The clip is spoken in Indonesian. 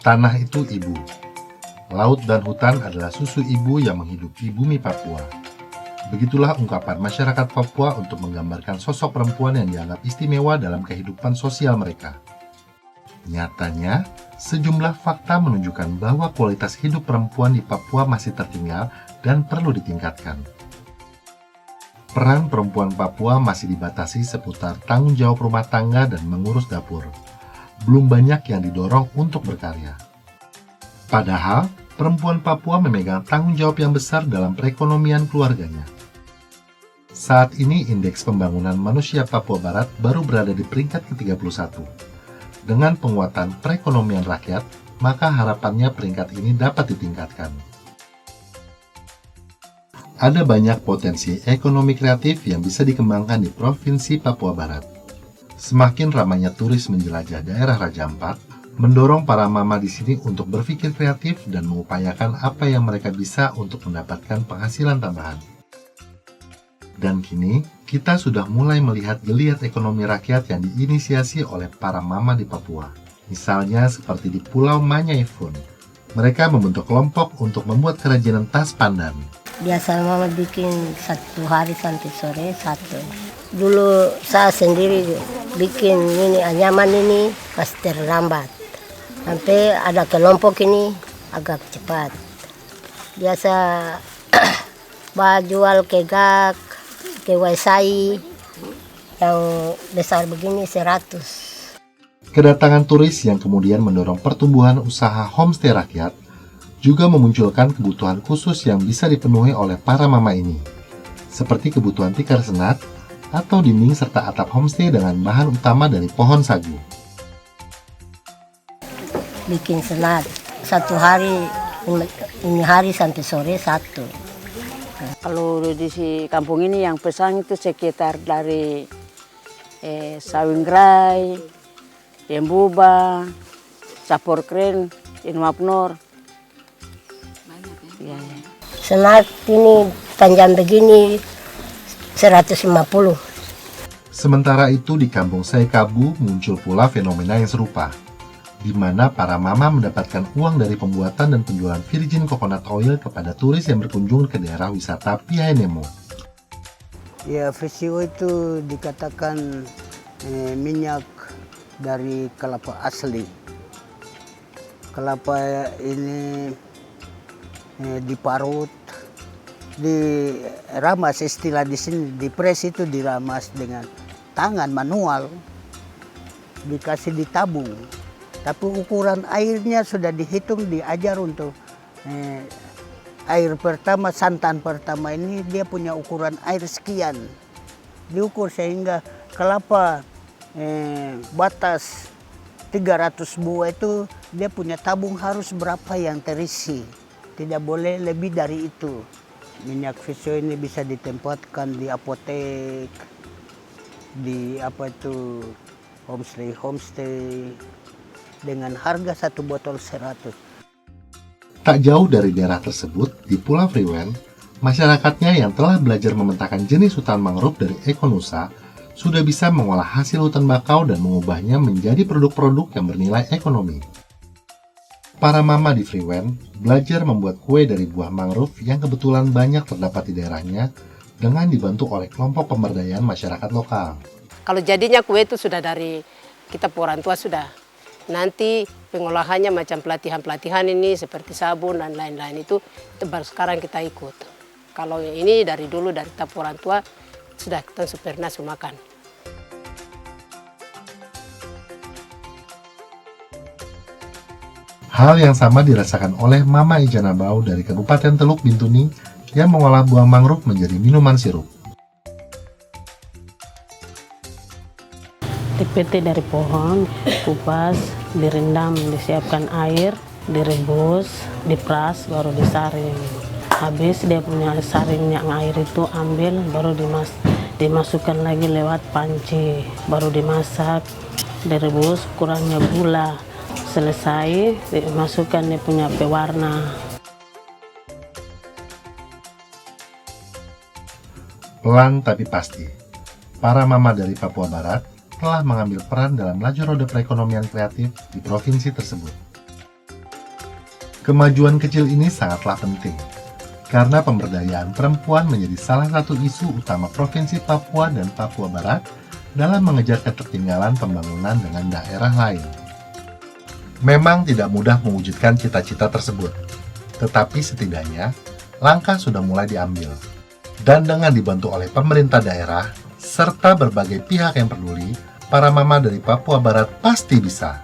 Tanah itu ibu. Laut dan hutan adalah susu ibu yang menghidupi bumi Papua. Begitulah ungkapan masyarakat Papua untuk menggambarkan sosok perempuan yang dianggap istimewa dalam kehidupan sosial mereka. Nyatanya, sejumlah fakta menunjukkan bahwa kualitas hidup perempuan di Papua masih tertinggal dan perlu ditingkatkan. Peran perempuan Papua masih dibatasi seputar tanggung jawab rumah tangga dan mengurus dapur. Belum banyak yang didorong untuk berkarya. Padahal, perempuan Papua memegang tanggung jawab yang besar dalam perekonomian keluarganya. Saat ini Indeks Pembangunan Manusia Papua Barat baru berada di peringkat ke-31. Dengan penguatan perekonomian rakyat, maka harapannya peringkat ini dapat ditingkatkan. Ada banyak potensi ekonomi kreatif yang bisa dikembangkan di Provinsi Papua Barat. Semakin ramainya turis menjelajah daerah Raja Ampat, mendorong para mama di sini untuk berpikir kreatif dan mengupayakan apa yang mereka bisa untuk mendapatkan penghasilan tambahan. Dan kini, kita sudah mulai melihat geliat ekonomi rakyat yang diinisiasi oleh para mama di Papua. Misalnya seperti di Pulau Manyaifun. Mereka membentuk kelompok untuk membuat kerajinan tas pandan. Biasa mama bikin 1 hari sampai sore 1. Dulu saya sendiri bikin ini anyaman ini pas terlambat. Sampai ada kelompok ini agak cepat. Biasa jual kegak, ke Waisai yang besar begini 100. Kedatangan turis yang kemudian mendorong pertumbuhan usaha homestay rakyat juga memunculkan kebutuhan khusus yang bisa dipenuhi oleh para mama ini, seperti kebutuhan tikar senat atau dinding serta atap homestay dengan bahan utama dari pohon sagu. Bikin senat 1 hari, ini hari sampai sore 1. Kalau di kampung ini yang pesan itu sekitar dari Sawingrai, Yembuba, Sapor Kren, Inwapnor. Ya. Senat ini panjang begini 150. Sementara itu di kampung Saikabu muncul pula fenomena yang serupa, di mana para mama mendapatkan uang dari pembuatan dan penjualan virgin coconut oil kepada turis yang berkunjung ke daerah wisata Pihaenemo. Ya, VCO itu dikatakan minyak dari kelapa asli. Kelapa ini diparut, diramas, istilah di sini dipres itu diramas dengan tangan manual, dikasih ditabung. Tapi ukuran airnya sudah dihitung, diajar untuk air pertama, santan pertama ini dia punya ukuran air sekian. Diukur sehingga kelapa batas 300 buah itu dia punya tabung harus berapa yang terisi. Tidak boleh lebih dari itu. Minyak VCO ini bisa ditempatkan di apotek, di homestay dengan harga 1 botol 100. Tak jauh dari daerah tersebut, di Pulau Freewen, masyarakatnya yang telah belajar memetakan jenis hutan mangrove dari Ekonusa sudah bisa mengolah hasil hutan bakau dan mengubahnya menjadi produk-produk yang bernilai ekonomi. Para mama di Freewen belajar membuat kue dari buah mangrove yang kebetulan banyak terdapat di daerahnya dengan dibantu oleh kelompok pemberdayaan masyarakat lokal. Kalau jadinya kue itu sudah dari kita orang tua sudah. Nanti pengolahannya macam pelatihan-pelatihan ini seperti sabun dan lain-lain itu baru sekarang kita ikut. Kalau ini dari dulu dari orang tua sudah kita pernah makan. Hal yang sama dirasakan oleh Mama Ijana Bau dari Kabupaten Teluk Bintuni yang mengolah buah mangrove menjadi minuman sirup. Dipetik dari pohon, kupas, direndam, disiapkan air, direbus, diperas, baru disaring. Habis dia punya saring yang air itu ambil, baru dimasukkan lagi lewat panci, baru dimasak, direbus, kurangnya gula. Selesai, dimasukkan dia punya pewarna. Pelan tapi pasti, para mama dari Papua Barat telah mengambil peran dalam laju roda perekonomian kreatif di provinsi tersebut. Kemajuan kecil ini sangatlah penting, karena pemberdayaan perempuan menjadi salah satu isu utama Provinsi Papua dan Papua Barat dalam mengejar ketertinggalan pembangunan dengan daerah lain. Memang tidak mudah mewujudkan cita-cita tersebut, tetapi setidaknya langkah sudah mulai diambil. Dan dengan dibantu oleh pemerintah daerah, serta berbagai pihak yang peduli, para mama dari Papua Barat pasti bisa.